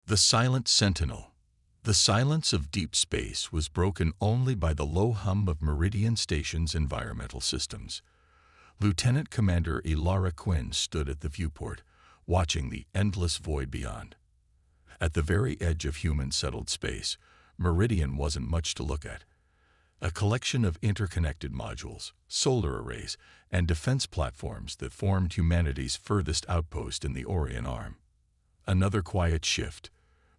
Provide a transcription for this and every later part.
The Silent Sentinel. The silence of deep space was broken only by the low hum of Meridian Station's environmental systems. Lieutenant Commander Elara Quinn stood at the viewport, watching the endless void beyond. At the very edge of human-settled space, Meridian wasn't much to look at. A collection of interconnected modules, solar arrays, and defense platforms that formed humanity's furthest outpost in the Orion Arm. Another quiet shift,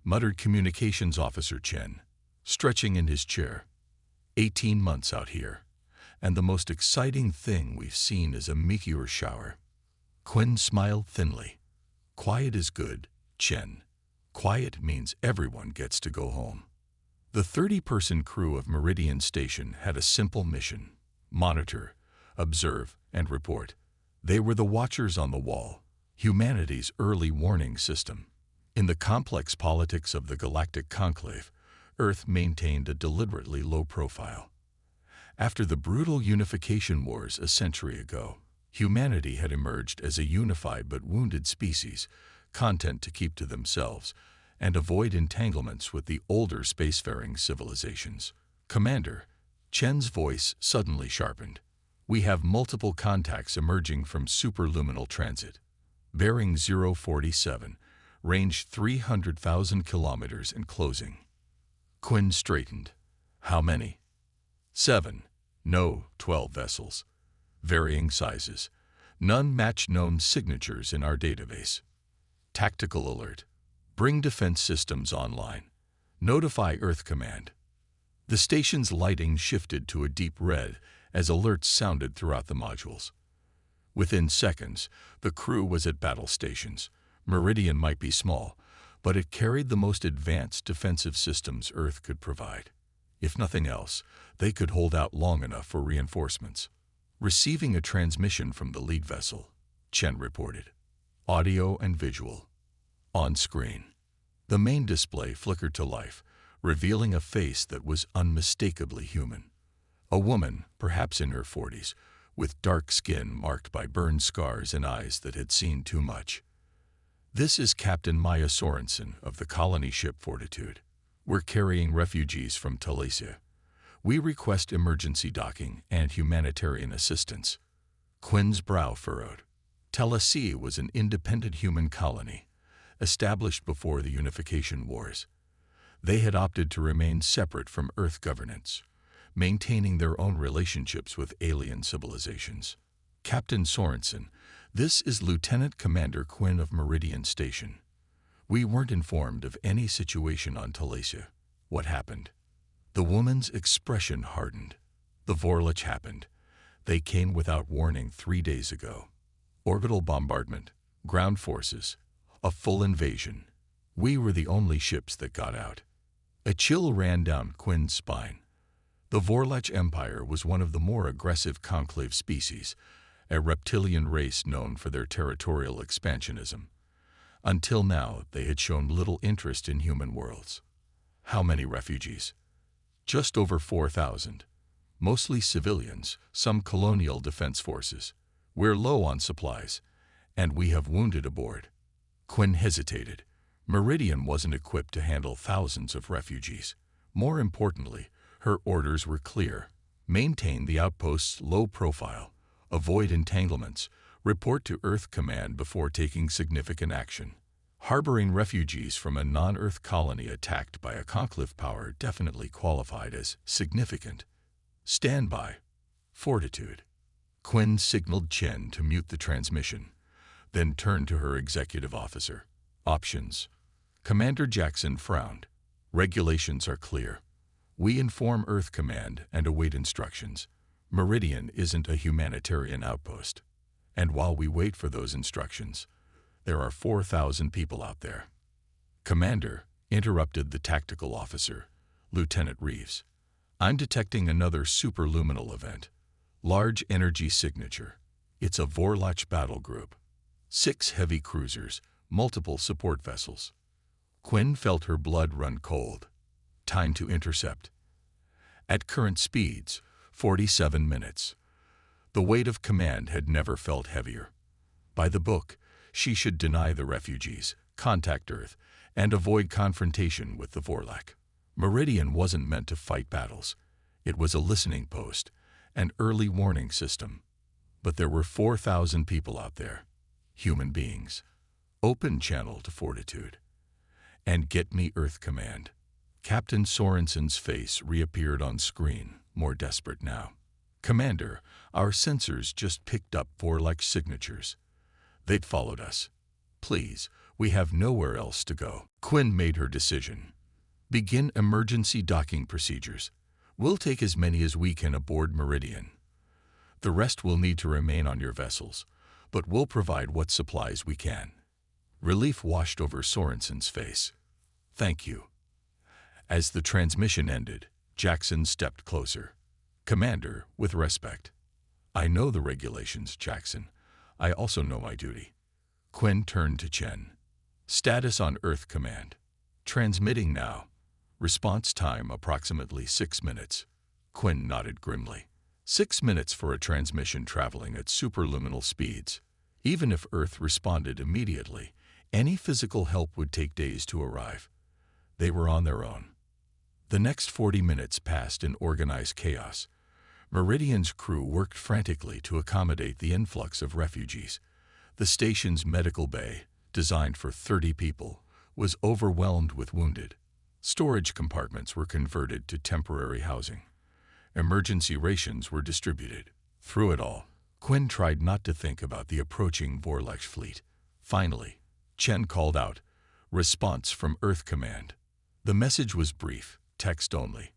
muttered Communications Officer Chen, stretching in his chair. 18 months out here, and the most exciting thing we've seen is a meteor shower. Quinn smiled thinly. Quiet is good, Chen. Quiet means everyone gets to go home. The 30-person crew of Meridian Station had a simple mission: monitor, observe, and report. They were the watchers on the wall, humanity's early warning system. In the complex politics of the Galactic Conclave, Earth maintained a deliberately low profile. After the brutal unification wars a century ago, humanity had emerged as a unified but wounded species, content to keep to themselves and avoid entanglements with the older spacefaring civilizations. Commander, Chen's voice suddenly sharpened. We have multiple contacts emerging from superluminal transit. Bearing 047, range 300,000 kilometers and closing. Quinn straightened. How many? 7. No, 12 vessels. Varying sizes. None match known signatures in our database. Tactical alert. Bring defense systems online. Notify Earth Command. The station's lighting shifted to a deep red as alerts sounded throughout the modules. Within seconds, the crew was at battle stations. Meridian might be small, but it carried the most advanced defensive systems Earth could provide. If nothing else, they could hold out long enough for reinforcements. Receiving a transmission from the lead vessel, Chen reported. Audio and visual. On screen. The main display flickered to life, revealing a face that was unmistakably human. A woman, perhaps in her 40s, with dark skin marked by burn scars and eyes that had seen too much. This is Captain Maya Sorensen of the colony ship Fortitude. We're carrying refugees from Talasia. We request emergency docking and humanitarian assistance. Quinn's brow furrowed. Talasia was an independent human colony, established before the unification wars. They had opted to remain separate from Earth governance, maintaining their own relationships with alien civilizations. Captain Sorensen, this is Lieutenant Commander Quinn of Meridian Station. We weren't informed of any situation on Talasia. What happened? The woman's expression hardened. The Vorlich happened. They came without warning 3 days ago. Orbital bombardment, ground forces, a full invasion. We were the only ships that got out. A chill ran down Quinn's spine. The Vorlich Empire was one of the more aggressive conclave species, a reptilian race known for their territorial expansionism. Until now, they had shown little interest in human worlds. How many refugees? Just over 4,000. Mostly civilians, some colonial defense forces. We're low on supplies, and we have wounded aboard. Quinn hesitated. Meridian wasn't equipped to handle thousands of refugees. More importantly, her orders were clear. Maintain the outpost's low profile, avoid entanglements, report to Earth Command before taking significant action. Harboring refugees from a non-Earth colony attacked by a conclave power definitely qualified as significant. Stand by. Fortitude. Quinn signaled Chen to mute the transmission, then turned to her executive officer. Options. Commander Jackson frowned. Regulations are clear. We inform Earth Command and await instructions. Meridian isn't a humanitarian outpost. And while we wait for those instructions, there are 4,000 people out there. Commander, interrupted the tactical officer, Lieutenant Reeves. I'm detecting another superluminal event. Large energy signature. It's a Vorlich battle group. 6 heavy cruisers, multiple support vessels. Quinn felt her blood run cold. Time to intercept. At current speeds, 47 minutes. The weight of command had never felt heavier. By the book, she should deny the refugees, contact Earth, and avoid confrontation with the Vorlach. Meridian wasn't meant to fight battles. It was a listening post, an early warning system. But there were 4,000 people out there, human beings. Open channel to fortitude. And get me Earth Command. Captain Sorensen's face reappeared on screen, more desperate now. Commander, our sensors just picked up Vorlach signatures. They'd followed us. Please, we have nowhere else to go. Quinn made her decision. Begin emergency docking procedures. We'll take as many as we can aboard Meridian. The rest will need to remain on your vessels, but we'll provide what supplies we can. Relief washed over Sorensen's face. Thank you. As the transmission ended, Jackson stepped closer. Commander, with respect. I know the regulations, Jackson. I also know my duty. Quinn turned to Chen. Status on Earth Command. Transmitting now. Response time approximately 6 minutes. Quinn nodded grimly. 6 minutes for a transmission traveling at superluminal speeds. Even if Earth responded immediately, any physical help would take days to arrive. They were on their own. The next 40 minutes passed in organized chaos. Meridian's crew worked frantically to accommodate the influx of refugees. The station's medical bay, designed for 30 people, was overwhelmed with wounded. Storage compartments were converted to temporary housing. Emergency rations were distributed. Through it all, Quinn tried not to think about the approaching Vorlach fleet. Finally, Chen called out, "Response from Earth Command." The message was brief, text only.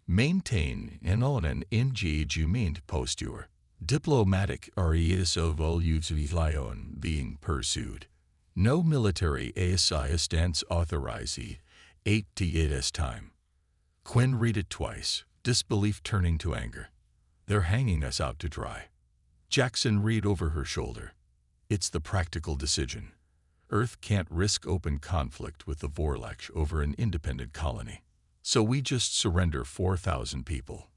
Maintain an engagement posture. Diplomatic areas of lion being pursued. No military assistance authorized. 8 time. Quinn read it twice, disbelief turning to anger. They're hanging us out to dry. Jackson read over her shoulder. It's the practical decision. Earth can't risk open conflict with the Vorlach over an independent colony. So we just surrender 4,000 people.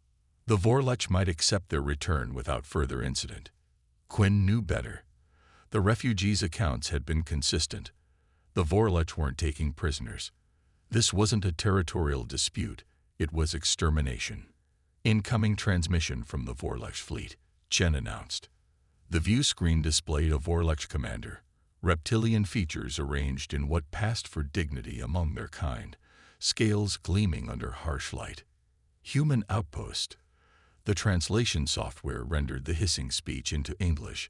The Vorlach might accept their return without further incident. Quinn knew better. The refugees' accounts had been consistent. The Vorlach weren't taking prisoners. This wasn't a territorial dispute, it was extermination. Incoming transmission from the Vorlach fleet, Chen announced. The view screen displayed a Vorlach commander, reptilian features arranged in what passed for dignity among their kind, scales gleaming under harsh light. Human outpost. The translation software rendered the hissing speech into English.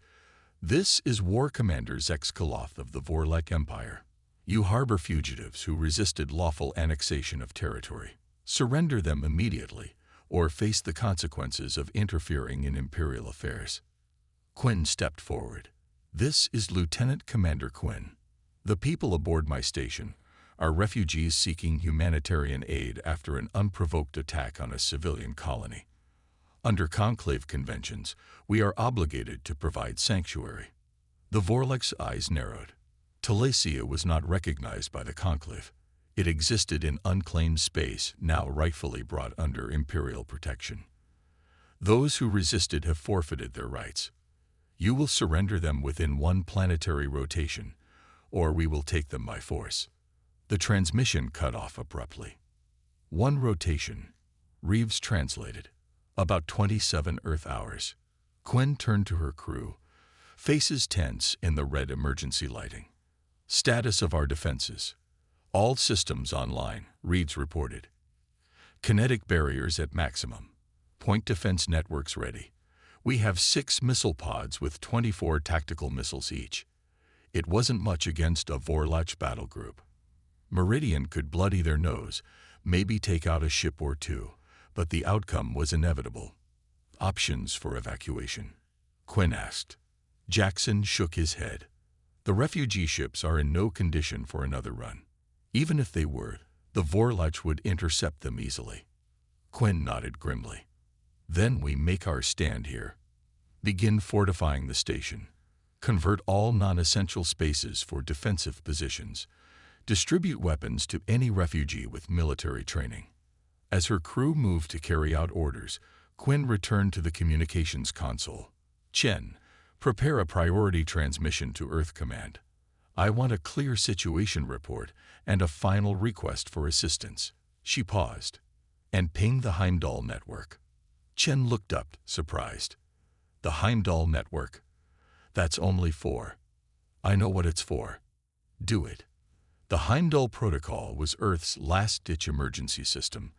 This is War Commander Zexkaloth of the Vorlach Empire. You harbor fugitives who resisted lawful annexation of territory. Surrender them immediately, or face the consequences of interfering in imperial affairs. Quinn stepped forward. This is Lieutenant Commander Quinn. The people aboard my station are refugees seeking humanitarian aid after an unprovoked attack on a civilian colony. Under conclave conventions, we are obligated to provide sanctuary. The Vorlach's eyes narrowed. Telesia was not recognized by the conclave. It existed in unclaimed space, now rightfully brought under imperial protection. Those who resisted have forfeited their rights. You will surrender them within one planetary rotation, or we will take them by force. The transmission cut off abruptly. One rotation, Reeves translated. About 27 Earth hours. Quinn turned to her crew, faces tense in the red emergency lighting. Status of our defenses. All systems online, Reeves reported. Kinetic barriers at maximum. Point defense networks ready. We have 6 missile pods with 24 tactical missiles each. It wasn't much against a Vorlach battle group. Meridian could bloody their nose, maybe take out a ship or two, but the outcome was inevitable. Options for evacuation? Quinn asked. Jackson shook his head. The refugee ships are in no condition for another run. Even if they were, the Vorlach would intercept them easily. Quinn nodded grimly. Then we make our stand here. Begin fortifying the station. Convert all non-essential spaces for defensive positions. Distribute weapons to any refugee with military training. As her crew moved to carry out orders, Quinn returned to the communications console. Chen, prepare a priority transmission to Earth Command. I want a clear situation report and a final request for assistance. She paused. And ping the Heimdall network. Chen looked up, surprised. The Heimdall network? That's only for. I know what it's for. Do it. The Heimdall protocol was Earth's last-ditch emergency system,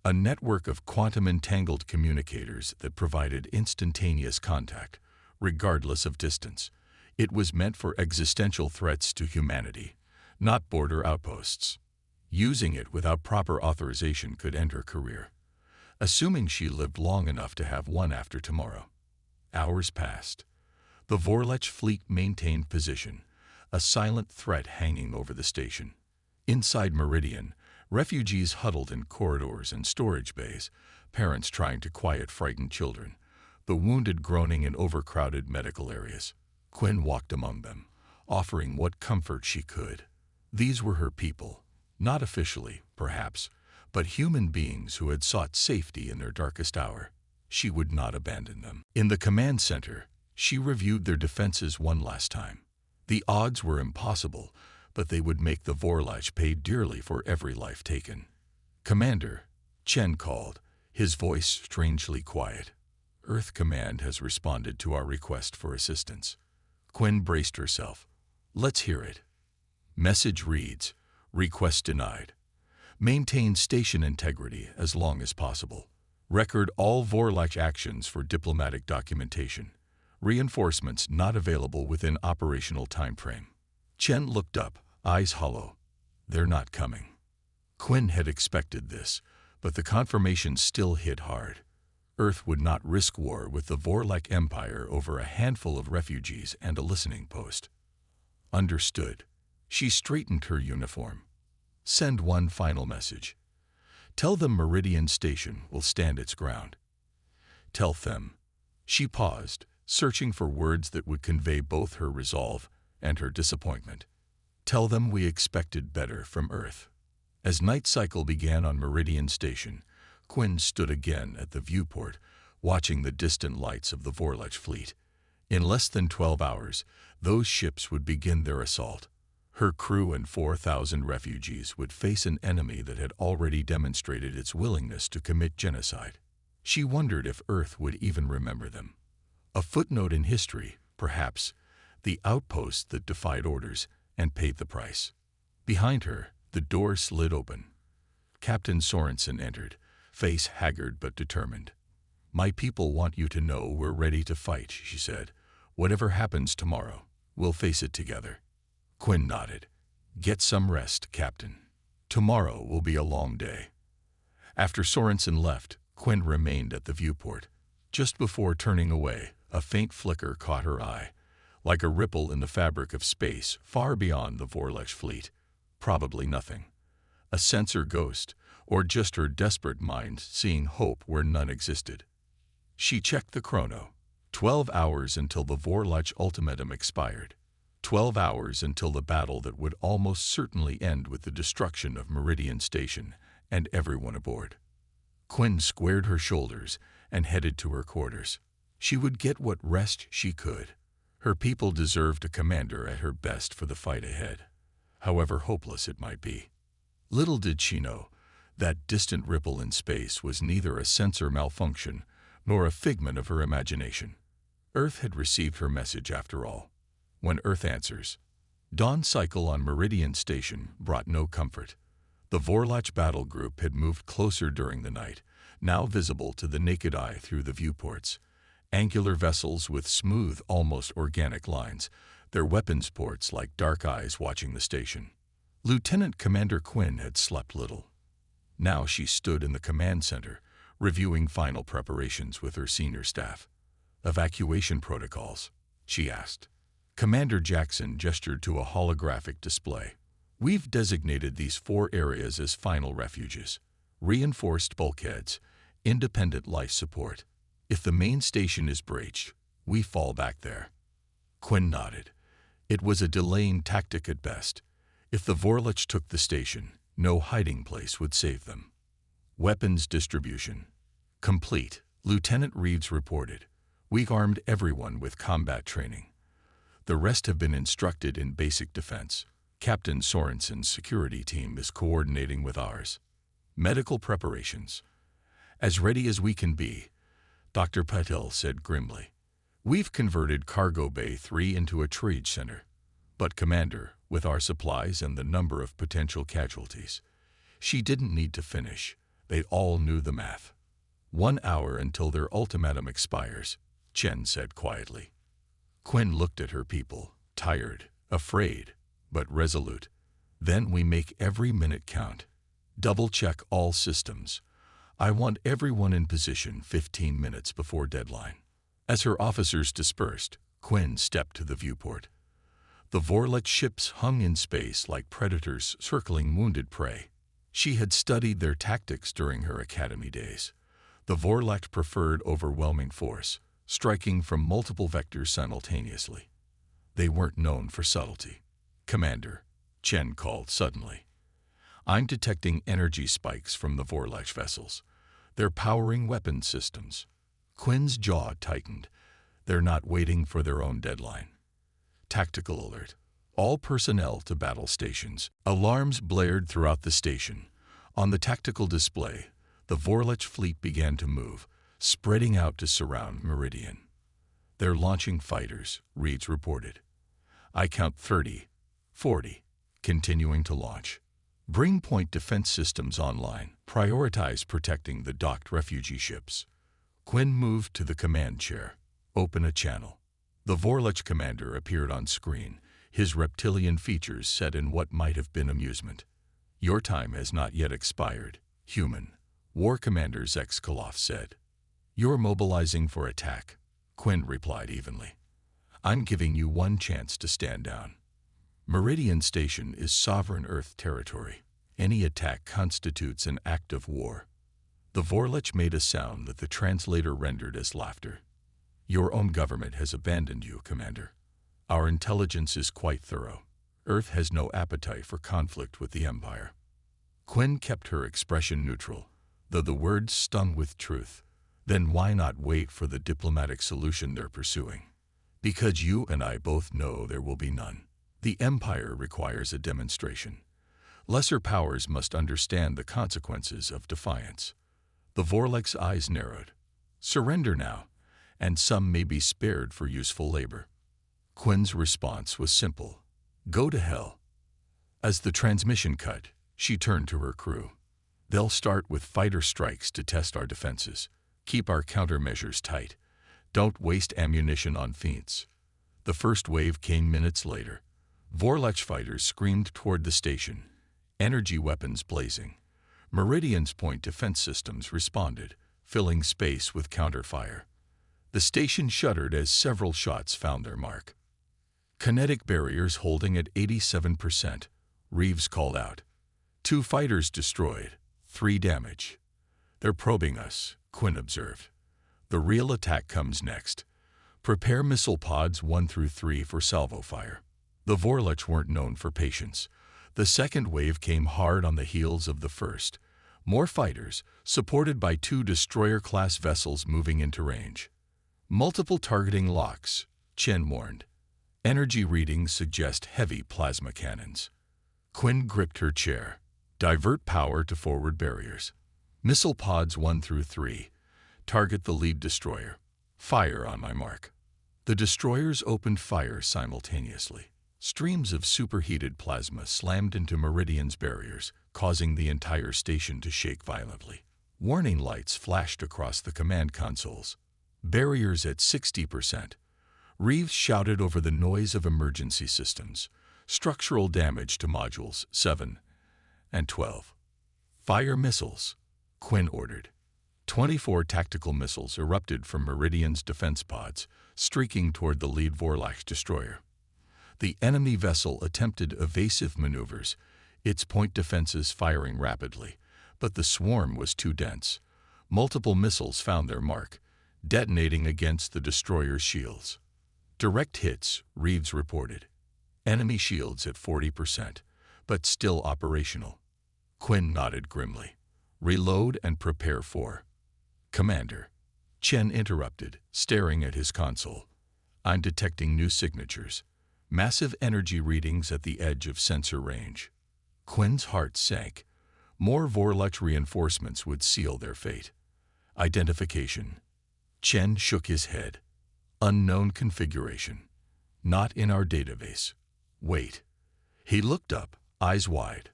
a network of quantum-entangled communicators that provided instantaneous contact, regardless of distance. It was meant for existential threats to humanity, not border outposts. Using it without proper authorization could end her career, assuming she lived long enough to have one after tomorrow. Hours passed. The Vorlech fleet maintained position, a silent threat hanging over the station. Inside Meridian, refugees huddled in corridors and storage bays, parents trying to quiet frightened children, the wounded groaning in overcrowded medical areas. Quinn walked among them, offering what comfort she could. These were her people. Not officially, perhaps, but human beings who had sought safety in their darkest hour. She would not abandon them. In the command center, she reviewed their defenses one last time. The odds were impossible, but they would make the Vorlach pay dearly for every life taken. "Commander," Chen called, his voice strangely quiet. "Earth Command has responded to our request for assistance." Quinn braced herself. "Let's hear it." Message reads, "Request denied. Maintain station integrity as long as possible. Record all Vorlach actions for diplomatic documentation. Reinforcements not available within operational timeframe." Chen looked up, eyes hollow. "They're not coming." Quinn had expected this, but the confirmation still hit hard. Earth would not risk war with the Vorlach Empire over a handful of refugees and a listening post. Understood. She straightened her uniform. "Send one final message. Tell them Meridian Station will stand its ground. Tell them." She paused, searching for words that would convey both her resolve and her disappointment. "Tell them we expected better from Earth." As night cycle began on Meridian Station, Quinn stood again at the viewport, watching the distant lights of the Vorlach fleet. In less than 12 hours, those ships would begin their assault. Her crew and 4,000 refugees would face an enemy that had already demonstrated its willingness to commit genocide. She wondered if Earth would even remember them. A footnote in history, perhaps, the outpost that defied orders and paid the price. Behind her, the door slid open. Captain Sorensen entered, face haggard but determined. "My people want you to know we're ready to fight," she said. "Whatever happens tomorrow, we'll face it together." Quinn nodded. "Get some rest, Captain. Tomorrow will be a long day." After Sorensen left, Quinn remained at the viewport. Just before turning away, a faint flicker caught her eye, like a ripple in the fabric of space far beyond the Vorlech fleet. Probably nothing. A sensor ghost, or just her desperate mind seeing hope where none existed. She checked the chrono. 12 hours until the Vorlach ultimatum expired. 12 hours until the battle that would almost certainly end with the destruction of Meridian Station and everyone aboard. Quinn squared her shoulders and headed to her quarters. She would get what rest she could. Her people deserved a commander at her best for the fight ahead, however hopeless it might be. Little did she know, that distant ripple in space was neither a sensor malfunction nor a figment of her imagination. Earth had received her message after all. When Earth answers, dawn cycle on Meridian Station brought no comfort. The Vorlach battle group had moved closer during the night, now visible to the naked eye through the viewports. Angular vessels with smooth, almost organic lines, their weapons ports like dark eyes watching the station. Lieutenant Commander Quinn had slept little. Now she stood in the command center, reviewing final preparations with her senior staff. "Evacuation protocols?" she asked. Commander Jackson gestured to a holographic display. "We've designated these 4 areas as final refuges. Reinforced bulkheads, independent life support. If the main station is breached, we fall back there." Quinn nodded. It was a delaying tactic at best. If the Vorlach took the station, no hiding place would save them. Weapons distribution complete, Lieutenant Reeves reported. "We've armed everyone with combat training. The rest have been instructed in basic defense. Captain Sorensen's security team is coordinating with ours. Medical preparations. As ready as we can be, Dr. Patel said grimly. We've converted Cargo Bay 3 into a trade center. But Commander, with our supplies and the number of potential casualties. She didn't need to finish. They all knew the math. 1 hour until their ultimatum expires, Chen said quietly. Quinn looked at her people, tired, afraid, but resolute. Then we make every minute count. Double-check all systems. I want everyone in position 15 minutes before deadline. As her officers dispersed, Quinn stepped to the viewport. The Vorlech ships hung in space like predators circling wounded prey. She had studied their tactics during her academy days. The Vorlech preferred overwhelming force, striking from multiple vectors simultaneously. They weren't known for subtlety. Commander, Chen called suddenly. I'm detecting energy spikes from the Vorlech vessels. They're powering weapon systems. Quinn's jaw tightened. They're not waiting for their own deadline. Tactical alert. All personnel to battle stations. Alarms blared throughout the station. On the tactical display, the Vorlech fleet began to move, spreading out to surround Meridian. They're launching fighters, Reeds reported. I count 30, 40, continuing to launch. Bring point defense systems online. Prioritize protecting the docked refugee ships. Quinn moved to the command chair. Open a channel. The Vorlech commander appeared on screen, his reptilian features set in what might have been amusement. Your time has not yet expired, human, War Commander Zexkaloff said. You're mobilizing for attack, Quinn replied evenly. I'm giving you one chance to stand down. Meridian Station is sovereign Earth territory. Any attack constitutes an act of war. The Vorlech made a sound that the translator rendered as laughter. Your own government has abandoned you, Commander. Our intelligence is quite thorough. Earth has no appetite for conflict with the Empire. Quinn kept her expression neutral, though the words stung with truth. Then why not wait for the diplomatic solution they're pursuing? Because you and I both know there will be none. The Empire requires a demonstration. Lesser powers must understand the consequences of defiance. The Vorlech's eyes narrowed. Surrender now, and some may be spared for useful labor. Quinn's response was simple. Go to hell. As the transmission cut, she turned to her crew. They'll start with fighter strikes to test our defenses. Keep our countermeasures tight. Don't waste ammunition on feints. The first wave came minutes later. Vorlech fighters screamed toward the station, energy weapons blazing. Meridian's point defense systems responded, filling space with counterfire. The station shuddered as several shots found their mark. Kinetic barriers holding at 87%, Reeves called out. 2 fighters destroyed, 3 damage. They're probing us, Quinn observed. The real attack comes next. Prepare missile pods 1 through 3 for salvo fire. The Vorlech weren't known for patience. The second wave came hard on the heels of the first. More fighters, supported by 2 destroyer-class vessels moving into range. Multiple targeting locks, Chen warned. Energy readings suggest heavy plasma cannons. Quinn gripped her chair. Divert power to forward barriers. Missile pods 1 through 3. Target the lead destroyer. Fire on my mark. The destroyers opened fire simultaneously. Streams of superheated plasma slammed into Meridian's barriers, causing the entire station to shake violently. Warning lights flashed across the command consoles. Barriers at 60%. Reeves shouted over the noise of emergency systems. Structural damage to modules 7 and 12. Fire missiles, Quinn ordered. 24 tactical missiles erupted from Meridian's defense pods, streaking toward the lead Vorlech destroyer. The enemy vessel attempted evasive maneuvers, its point defenses firing rapidly, but the swarm was too dense. Multiple missiles found their mark, detonating against the destroyer's shields. Direct hits, Reeves reported. Enemy shields at 40%, but still operational. Quinn nodded grimly. Reload and prepare for. Commander. Chen interrupted, staring at his console. I'm detecting new signatures. Massive energy readings at the edge of sensor range. Quinn's heart sank. More Vorlech reinforcements would seal their fate. Identification. Chen shook his head. Unknown configuration. Not in our database. Wait. He looked up, eyes wide.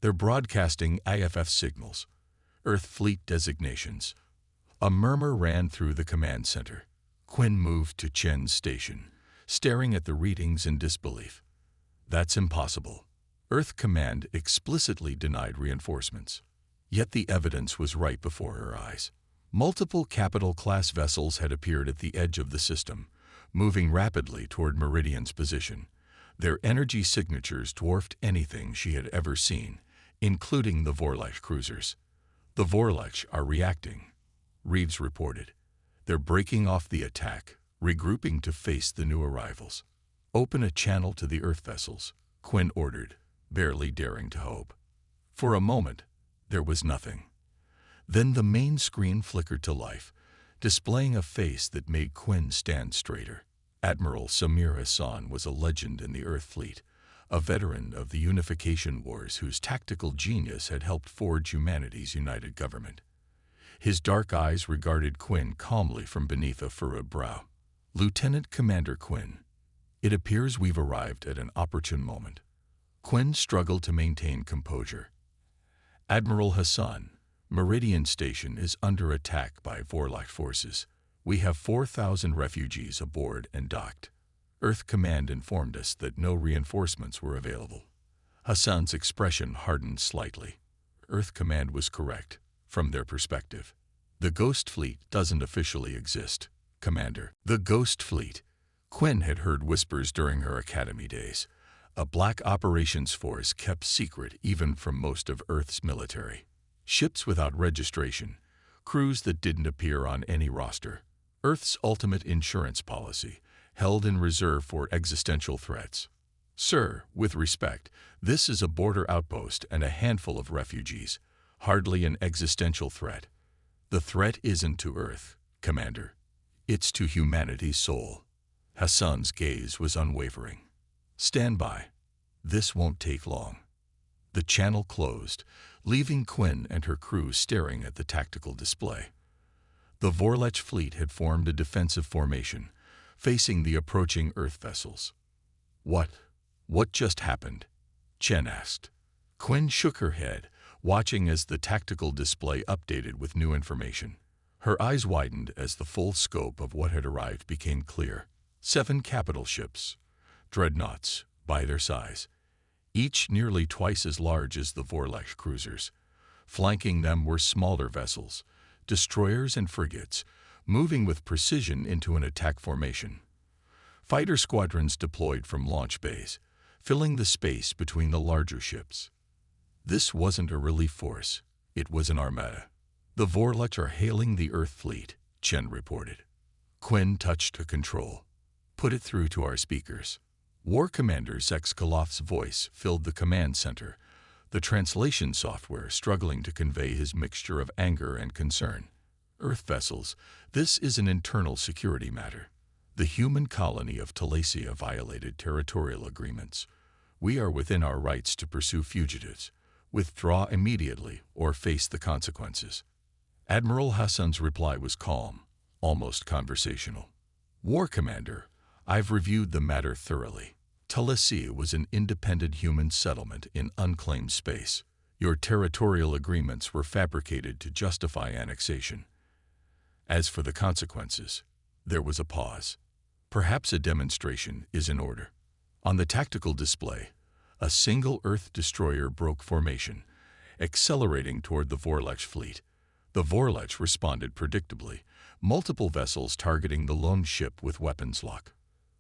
They're broadcasting AFF signals. Earth fleet designations. A murmur ran through the command center. Quinn moved to Chen's station, staring at the readings in disbelief. That's impossible. Earth Command explicitly denied reinforcements. Yet the evidence was right before her eyes. Multiple capital-class vessels had appeared at the edge of the system, moving rapidly toward Meridian's position. Their energy signatures dwarfed anything she had ever seen, including the Vorlech cruisers. The Vorlech are reacting, Reeves reported. They're breaking off the attack, regrouping to face the new arrivals. Open a channel to the Earth vessels, Quinn ordered, barely daring to hope. For a moment, there was nothing. Then the main screen flickered to life, displaying a face that made Quinn stand straighter. Admiral Samir Hassan was a legend in the Earth fleet, a veteran of the unification wars whose tactical genius had helped forge humanity's united government. His dark eyes regarded Quinn calmly from beneath a furrowed brow. Lieutenant Commander Quinn, it appears we've arrived at an opportune moment. Quinn struggled to maintain composure. Admiral Hassan, Meridian Station is under attack by Vorlech forces. We have 4,000 refugees aboard and docked. Earth Command informed us that no reinforcements were available. Hassan's expression hardened slightly. Earth Command was correct, from their perspective. The Ghost Fleet doesn't officially exist, Commander. The Ghost Fleet. Quinn had heard whispers during her academy days. A black operations force kept secret even from most of Earth's military. Ships without registration, crews that didn't appear on any roster. Earth's ultimate insurance policy, held in reserve for existential threats. Sir, with respect, this is a border outpost and a handful of refugees, hardly an existential threat. The threat isn't to Earth, Commander. It's to humanity's soul. Hassan's gaze was unwavering. Stand by. This won't take long. The channel closed, leaving Quinn and her crew staring at the tactical display. The Vorlech fleet had formed a defensive formation, facing the approaching Earth vessels. What just happened? Chen asked. Quinn shook her head, watching as the tactical display updated with new information. Her eyes widened as the full scope of what had arrived became clear. 7 capital ships, dreadnoughts, by their size, each nearly twice as large as the Vorlech cruisers. Flanking them were smaller vessels, destroyers and frigates, moving with precision into an attack formation. Fighter squadrons deployed from launch bays, filling the space between the larger ships. This wasn't a relief force, it was an armada. The Vorlech are hailing the Earth fleet, Chen reported. Quinn touched a control. Put it through to our speakers. War Commander Zexkalov's voice filled the command center, the translation software struggling to convey his mixture of anger and concern. Earth vessels, this is an internal security matter. The human colony of Talasia violated territorial agreements. We are within our rights to pursue fugitives. Withdraw immediately or face the consequences. Admiral Hassan's reply was calm, almost conversational. War Commander, I've reviewed the matter thoroughly. Talasia was an independent human settlement in unclaimed space. Your territorial agreements were fabricated to justify annexation. As for the consequences, there was a pause. Perhaps a demonstration is in order. On the tactical display, a single Earth destroyer broke formation, accelerating toward the Vorlech fleet. The Vorlech responded predictably, multiple vessels targeting the lone ship with weapons lock.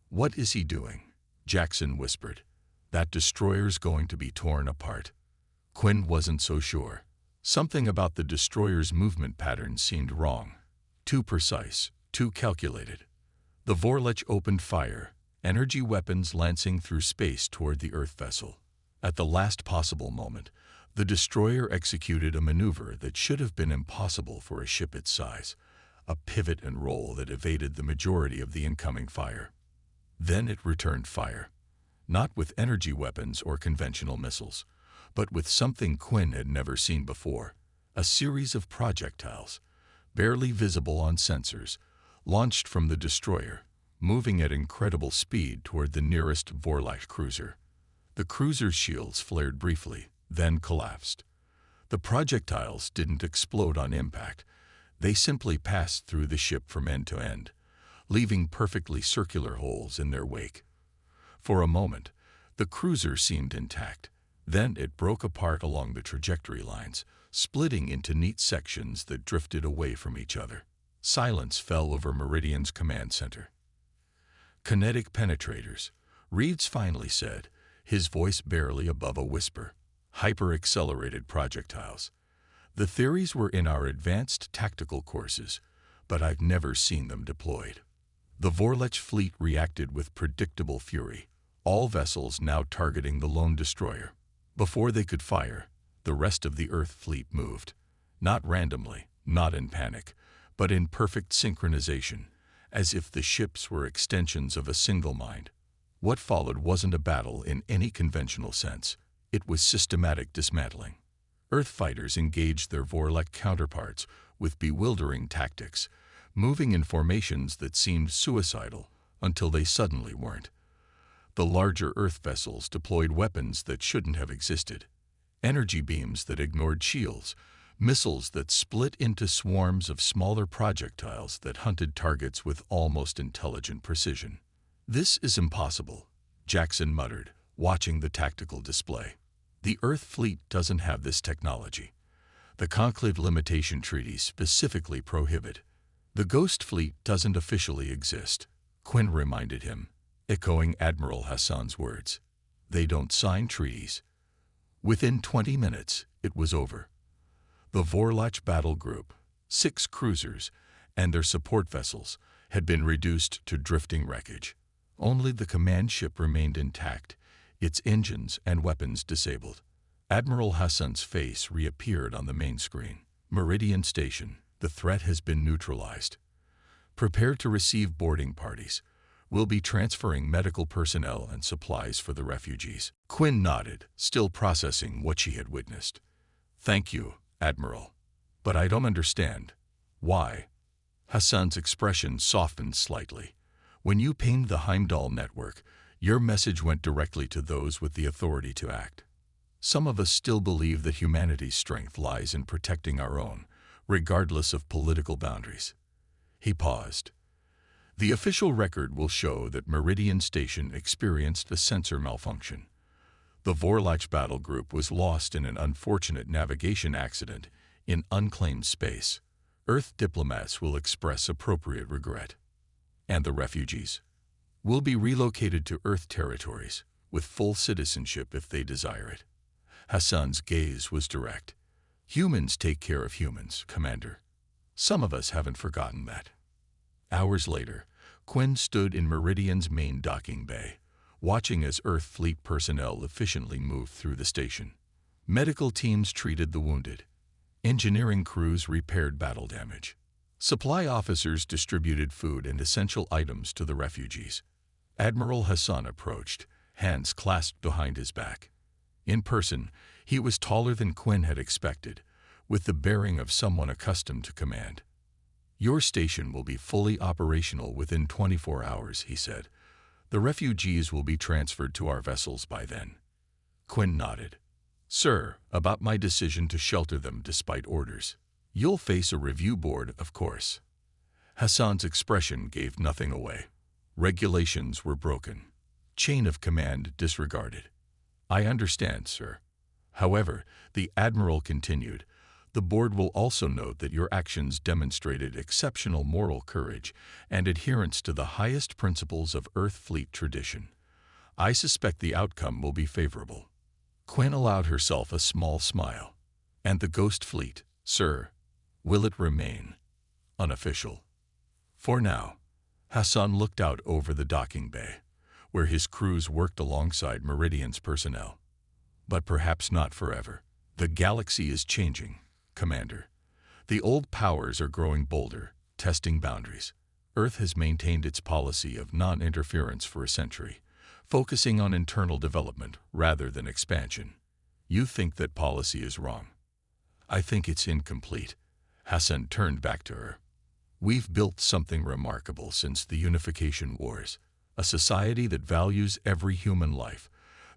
What is he doing? Jackson whispered. That destroyer's going to be torn apart. Quinn wasn't so sure. Something about the destroyer's movement pattern seemed wrong. Too precise, too calculated. The Vorlech opened fire, energy weapons lancing through space toward the Earth vessel. At the last possible moment, the destroyer executed a maneuver that should have been impossible for a ship its size, a pivot and roll that evaded the majority of the incoming fire. Then it returned fire. not with energy weapons or conventional missiles, but with something Quinn had never seen before, a series of projectiles, barely visible on sensors, launched from the destroyer, moving at incredible speed toward the nearest Vorlach cruiser. The cruiser's shields flared briefly, then collapsed. The projectiles didn't explode on impact. They simply passed through the ship from end to end, leaving perfectly circular holes in their wake. For a moment, the cruiser seemed intact. Then it broke apart along the trajectory lines, splitting into neat sections that drifted away from each other. Silence fell over Meridian's command center. "Kinetic penetrators," Reeves finally said, his voice barely above a whisper. "Hyper-accelerated projectiles. The theories were in our advanced tactical courses, but I've never seen them deployed." The Vorlach fleet reacted with predictable fury, all vessels now targeting the lone destroyer. Before they could fire, the rest of the Earth fleet moved, not randomly, not in panic, but in perfect synchronization, as if the ships were extensions of a single mind. What followed wasn't a battle in any conventional sense. It was systematic dismantling. Earth fighters engaged their Vorlach counterparts with bewildering tactics, moving in formations that seemed suicidal until they suddenly weren't. The larger Earth vessels deployed weapons that shouldn't have existed. Energy beams that ignored shields, missiles that split into swarms of smaller projectiles that hunted targets with almost intelligent precision. "This is impossible," Jackson muttered, watching the tactical display. "The Earth fleet doesn't have this technology. The Conclave Limitation Treaties specifically prohibit. The Ghost Fleet doesn't officially exist," Quinn reminded him, echoing Admiral Hassan's words. "They don't sign treaties." Within 20 minutes, it was over. The Vorlach battle group, 6 cruisers, and their support vessels had been reduced to drifting wreckage. Only the command ship remained intact, its engines and weapons disabled. Admiral Hassan's face reappeared on the main screen. "Meridian Station, the threat has been neutralized. Prepare to receive boarding parties. We'll be transferring medical personnel and supplies for the refugees." Quinn nodded, still processing what she had witnessed. "Thank you, Admiral. But I don't understand. Why?" Hassan's expression softened slightly. "When you pinged the Heimdall network, your message went directly to those with the authority to act. Some of us still believe that humanity's strength lies in protecting our own, regardless of political boundaries." He paused. "The official record will show that Meridian Station experienced a sensor malfunction. The Vorlach battle group was lost in an unfortunate navigation accident in unclaimed space. Earth diplomats will express appropriate regret. And the refugees will be relocated to Earth territories with full citizenship if they desire it." Hassan's gaze was direct. "Humans take care of humans, Commander. Some of us haven't forgotten that." Hours later, Quinn stood in Meridian's main docking bay, watching as Earth fleet personnel efficiently moved through the station. Medical teams treated the wounded. Engineering crews repaired battle damage. Supply officers distributed food and essential items to the refugees. Admiral Hassan approached, hands clasped behind his back. In person, he was taller than Quinn had expected, with the bearing of someone accustomed to command. "Your station will be fully operational within 24 hours, he said. "The refugees will be transferred to our vessels by then." Quinn nodded. "Sir, about my decision to shelter them despite orders. You'll face a review board, of course." Hassan's expression gave nothing away. Regulations were broken. Chain of command disregarded. "I understand, sir. However," the Admiral continued, "the board will also note that your actions demonstrated exceptional moral courage and adherence to the highest principles of Earth fleet tradition. I suspect the outcome will be favorable." Quinn allowed herself a small smile. "And the Ghost Fleet, sir, will it remain unofficial?" "For now." Hassan looked out over the docking bay, where his crews worked alongside Meridian's personnel. "But perhaps not forever. The galaxy is changing, Commander. The old powers are growing bolder, testing boundaries. Earth has maintained its policy of non-interference for a century, focusing on internal development rather than expansion. You think that policy is wrong. I think it's incomplete. Hassan turned back to her. We've built something remarkable since the Unification Wars, a society that values every human life,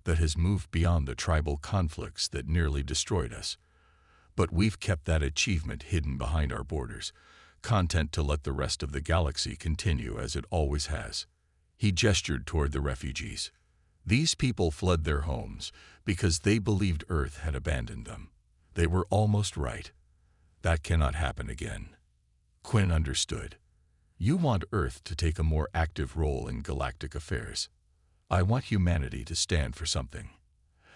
that has moved beyond the tribal conflicts that nearly destroyed us. But we've kept that achievement hidden behind our borders, content to let the rest of the galaxy continue as it always has. He gestured toward the refugees. These people fled their homes because they believed Earth had abandoned them. They were almost right. That cannot happen again. Quinn understood. You want Earth to take a more active role in galactic affairs. I want humanity to stand for something.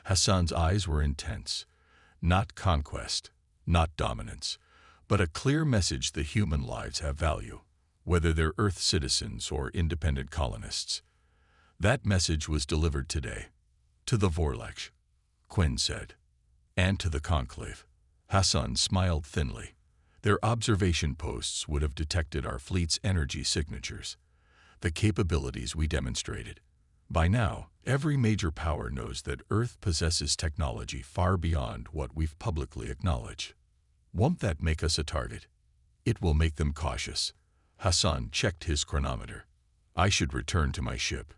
Hassan's eyes were intense. Not conquest, not dominance, but a clear message that human lives have value, whether they're Earth citizens or independent colonists. That message was delivered today. To the Vorlech, Quinn said. And to the Conclave. Hassan smiled thinly. Their observation posts would have detected our fleet's energy signatures, the capabilities we demonstrated. By now, every major power knows that Earth possesses technology far beyond what we've publicly acknowledged. Won't that make us a target? It will make them cautious. Hassan checked his chronometer. I should return to my ship.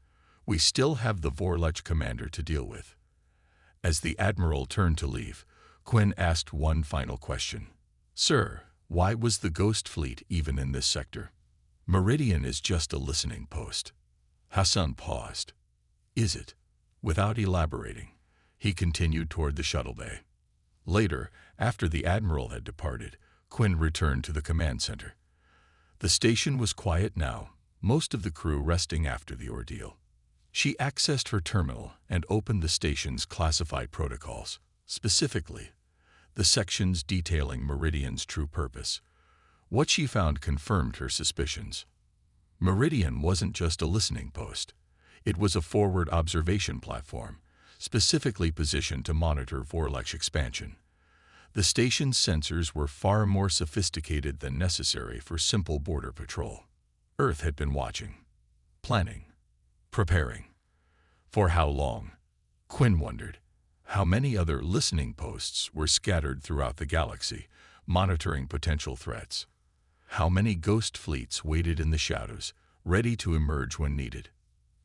We still have the Vorlech commander to deal with. As the Admiral turned to leave, Quinn asked one final question. Sir, why was the Ghost Fleet even in this sector? Meridian is just a listening post. Hassan paused. Is it? Without elaborating, he continued toward the shuttle bay. Later, after the Admiral had departed, Quinn returned to the command center. The station was quiet now, most of the crew resting after the ordeal. She accessed her terminal and opened the station's classified protocols, specifically the sections detailing Meridian's true purpose. What she found confirmed her suspicions. Meridian wasn't just a listening post. It was a forward observation platform, specifically positioned to monitor Vorlech expansion. The station's sensors were far more sophisticated than necessary for simple border patrol. Earth had been watching, planning, preparing. For how long? Quinn wondered. How many other listening posts were scattered throughout the galaxy, monitoring potential threats? How many ghost fleets waited in the shadows, ready to emerge when needed?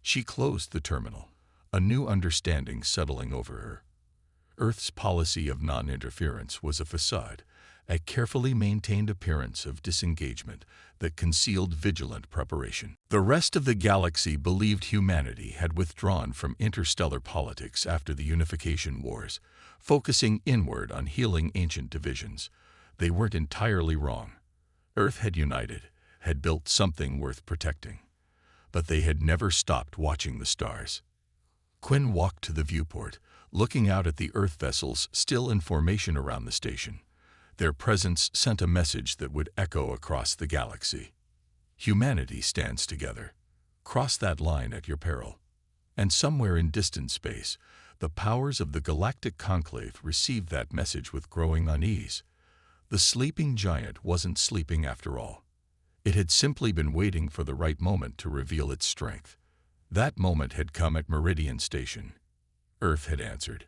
She closed the terminal, a new understanding settling over her. Earth's policy of non-interference was a facade, a carefully maintained appearance of disengagement that concealed vigilant preparation. The rest of the galaxy believed humanity had withdrawn from interstellar politics after the Unification Wars, focusing inward on healing ancient divisions. They weren't entirely wrong. Earth had united, had built something worth protecting. But they had never stopped watching the stars. Quinn walked to the viewport, looking out at the Earth vessels still in formation around the station. Their presence sent a message that would echo across the galaxy. Humanity stands together. Cross that line at your peril. And somewhere in distant space, the powers of the Galactic Conclave received that message with growing unease. The sleeping giant wasn't sleeping after all. It had simply been waiting for the right moment to reveal its strength. That moment had come at Meridian Station. Earth had answered.